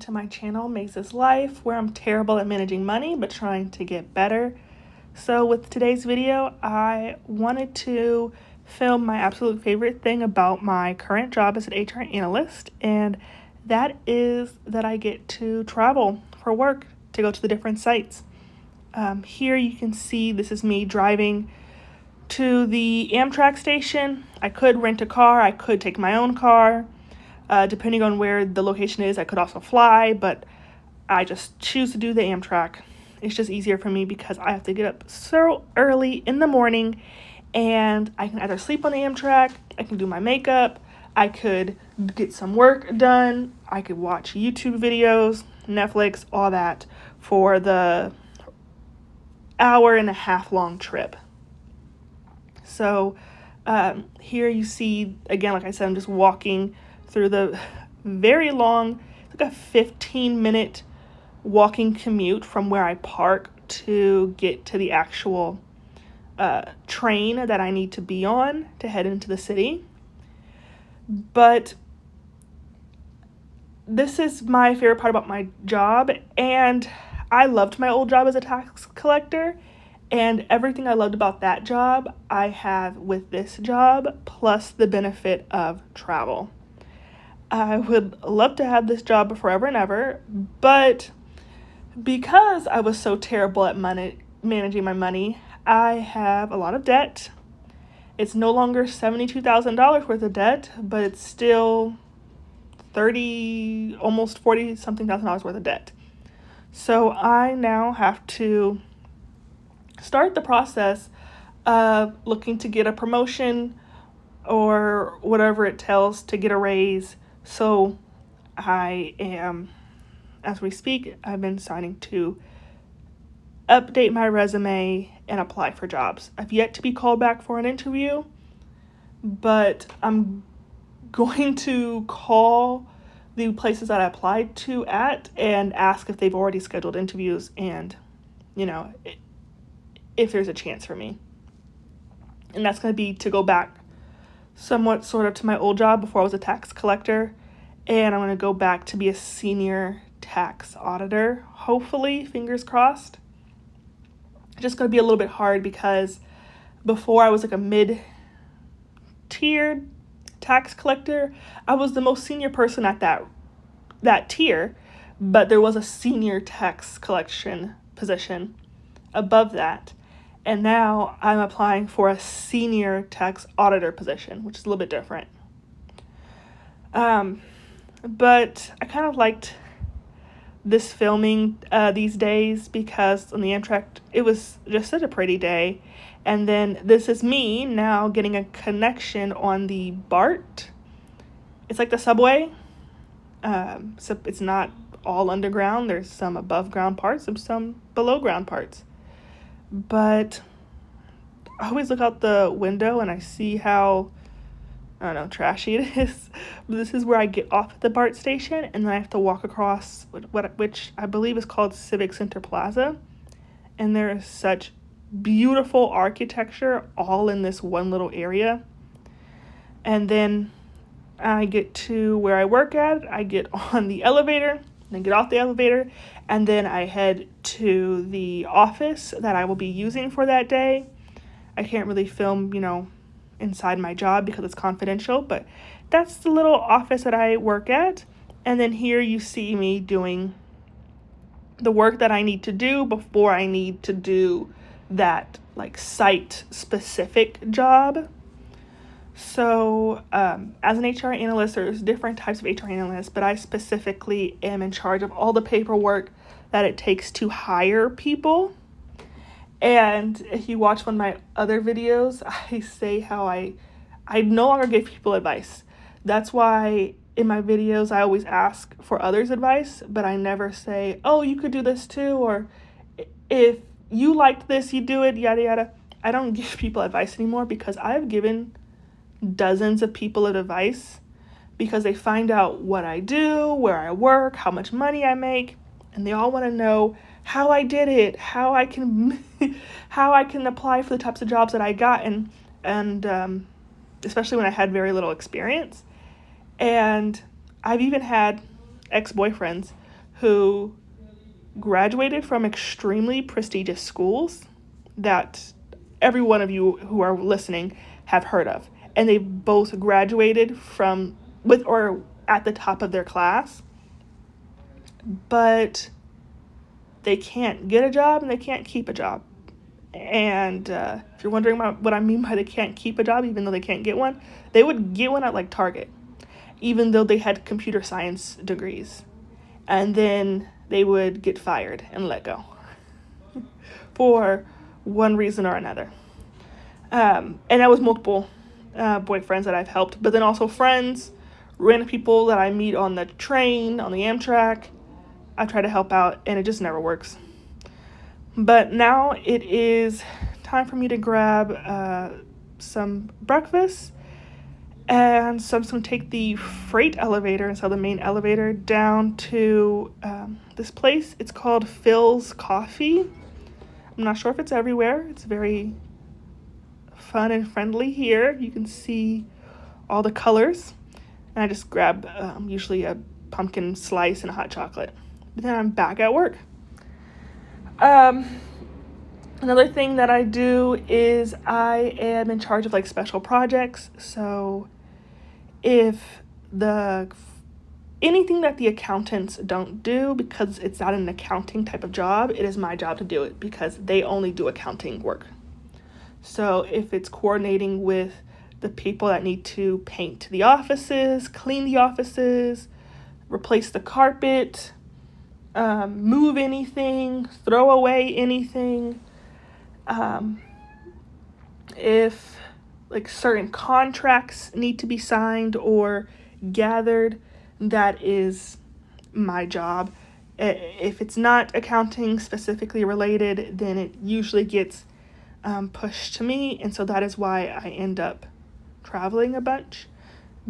to my channel, Maze's Life, where I'm terrible at managing money but trying to get better. So with today's video, I wanted to film my absolute favorite thing about my current job as an HR analyst, and that is that I get to travel for work to go to the different sites. Here you can see this is me driving to the Amtrak station. I could rent a car, I could take my own car. Depending on where the location is, I could also fly, but I just choose to do the Amtrak. It's just easier for me because I have to get up so early in the morning, and I can either sleep on the Amtrak, I can do my makeup, I could get some work done, I could watch YouTube videos, Netflix, all that for the hour-and-a-half long trip. So here you see, again, like I said, I'm just walking through the very long, like a 15-minute walking commute from where I park to get to the actual train that I need to be on to head into the city. But this is my favorite part about my job, and I loved my old job as a tax collector, and everything I loved about that job I have with this job, plus the benefit of travel. I would love to have this job forever and ever, but because I was so terrible at managing my money, I have a lot of debt. It's no longer $72,000 worth of debt, but it's still almost 40 something thousand dollars worth of debt. So I now have to start the process of looking to get a promotion or whatever it tells to get a raise. So I am, as we speak, I've been starting to update my resume and apply for jobs. I've yet to be called back for an interview, but I'm going to call the places that I applied to at and ask if they've already scheduled interviews and, if there's a chance for me. And that's going to be to go back somewhat sort of to my old job before I was a tax collector, and I'm going to go back to be a senior tax auditor, hopefully, fingers crossed. It's just going to be a little bit hard because before I was like a mid-tiered tax collector. I was the most senior person at that tier, but there was a senior tax collection position above that. And now I'm applying for a senior tax auditor position, which is a little bit different. But I kind of liked this filming these days because on the Amtrak, it was just such a pretty day. And then this is me now getting a connection on the BART. It's like the subway. So it's not all underground. There's some above ground parts and some below ground parts. But I always look out the window and I see how, trashy it is. But this is where I get off at the BART station, and then I have to walk across which I believe is called Civic Center Plaza. And there is such beautiful architecture all in this one little area. And then I get to where I work at, I get on the elevator, then get off the elevator, and then I head to the office that I will be using for that day. I can't really film, inside my job because it's confidential, but that's the little office that I work at. And then here you see me doing the work that I need to do before I need to do that site specific job. So as an HR analyst, there's different types of HR analysts, but I specifically am in charge of all the paperwork that it takes to hire people. And if you watch one of my other videos, I say how I no longer give people advice. That's why in my videos I always ask for others' advice, but I never say, oh, you could do this too, or if you liked this, you do it, yada yada. I don't give people advice anymore because I've given dozens of people advice because they find out what I do, where I work, how much money I make, and they all want to know how I did it, how I can apply for the types of jobs that I got, and especially when I had very little experience. And I've even had ex-boyfriends who graduated from extremely prestigious schools that every one of you who are listening have heard of. And they both graduated from with or at the top of their class, but they can't get a job and they can't keep a job. And if you're wondering about what I mean by they can't keep a job, even though they can't get one, they would get one at like Target, even though they had computer science degrees. And then they would get fired and let go for one reason or another. And that was multiple boyfriends that I've helped, but then also friends, random people that I meet on the train, on the Amtrak. I try to help out, and it just never works. But now it is time for me to grab some breakfast, and so I'm just going to take the freight elevator instead of the main elevator down to this place. It's called Phil's Coffee. I'm not sure if it's everywhere. It's very fun and friendly here. You can see all the colors. And I just grab usually a pumpkin slice and a hot chocolate. But then I'm back at work. Another thing that I do is I am in charge of like special projects. So if anything that the accountants don't do, because it's not an accounting type of job, it is my job to do it because they only do accounting work. So if it's coordinating with the people that need to paint the offices, clean the offices, replace the carpet, move anything, throw away anything, if like certain contracts need to be signed or gathered, that is my job. If it's not accounting specifically related, then it usually gets pushed to me, and so that is why I end up traveling a bunch,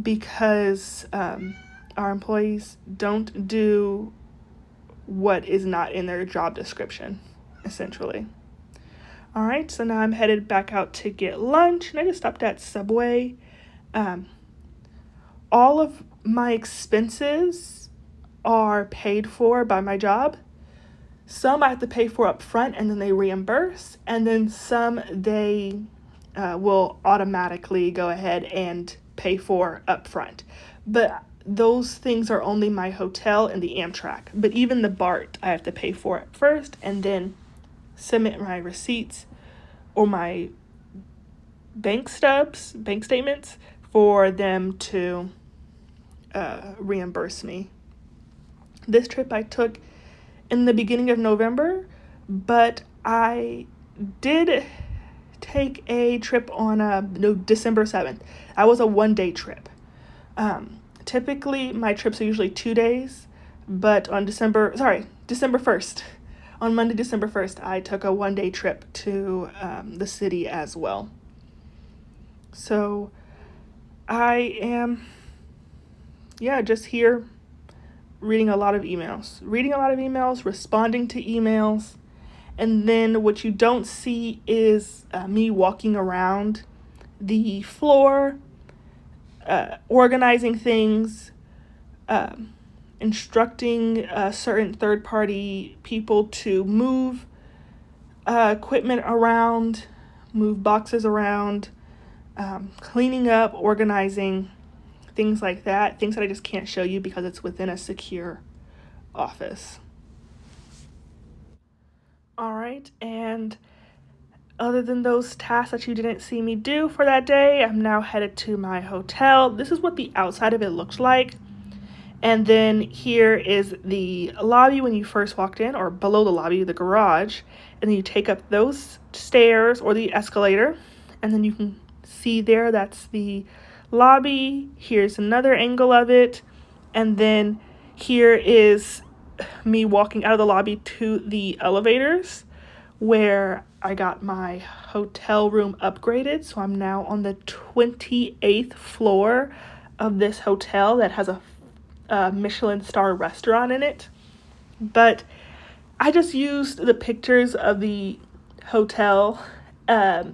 because our employees don't do what is not in their job description, essentially. All right, so now I'm headed back out to get lunch, and I just stopped at Subway. All of my expenses are paid for by my job. Some I have to pay for up front, and then they reimburse, and then some they will automatically go ahead and pay for up front. But those things are only my hotel and the Amtrak. But even the BART, I have to pay for it first and then submit my receipts or my bank statements for them to reimburse me. This trip I took in the beginning of November, but I did take a trip on December 7th. That was a one-day trip. Typically, my trips are usually 2 days, but on December 1st, on Monday, December 1st, I took a one-day trip to the city as well. So I am, just here reading a lot of emails, responding to emails, and then what you don't see is me walking around the floor, organizing things, instructing certain third-party people to move equipment around, move boxes around, cleaning up, organizing, things like that. Things that I just can't show you because it's within a secure office. All right, and other than those tasks that you didn't see me do for that day, I'm now headed to my hotel. This is what the outside of it looks like. And then here is the lobby when you first walked in, or below the lobby, the garage. And then you take up those stairs or the escalator. And then you can see there, that's the lobby. Here's another angle of it. And then here is me walking out of the lobby to the elevators, where I got my hotel room upgraded. So I'm now on the 28th floor of this hotel that has a Michelin star restaurant in it. But I just used the pictures of the hotel that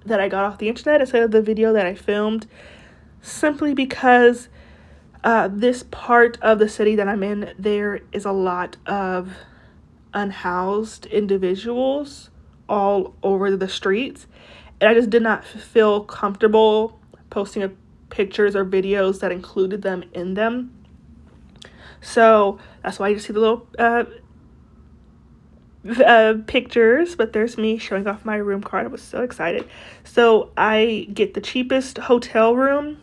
I got off the internet instead of the video that I filmed, simply because This part of the city that I'm in, there is a lot of unhoused individuals all over the streets, and I just did not feel comfortable posting pictures or videos that included them in them. So that's why you see the little pictures, but there's me showing off my room card. I was so excited. So I get the cheapest hotel room,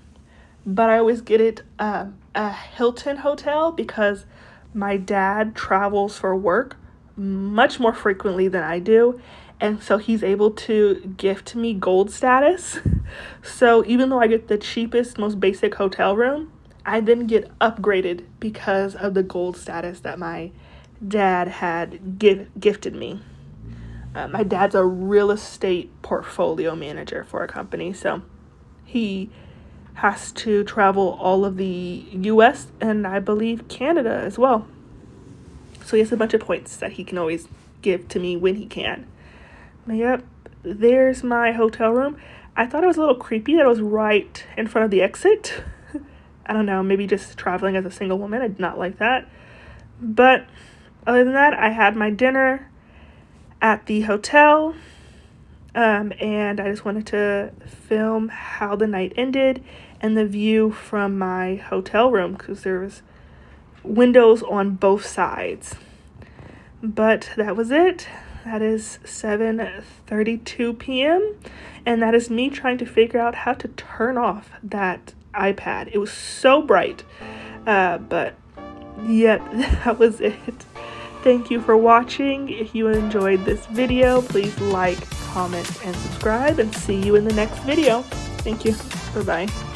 but I always get it a Hilton hotel because my dad travels for work much more frequently than I do, and so he's able to gift me gold status. So even though I get the cheapest, most basic hotel room, I then get upgraded because of the gold status that my dad had gifted me. My dad's a real estate portfolio manager for a company, so he has to travel all of the US and I believe Canada as well. So he has a bunch of points that he can always give to me when he can. But yep, there's my hotel room. I thought it was a little creepy that it was right in front of the exit. I don't know, maybe just traveling as a single woman, I did not like that. But other than that, I had my dinner at the hotel. And I just wanted to film how the night ended and the view from my hotel room because there was windows on both sides. But that was it. That is 7:32 p.m. and that is me trying to figure out how to turn off that iPad. It was so bright. But yep, that was it. Thank you for watching. If you enjoyed this video, please like, comment, and subscribe, and see you in the next video. Thank you. Bye-bye.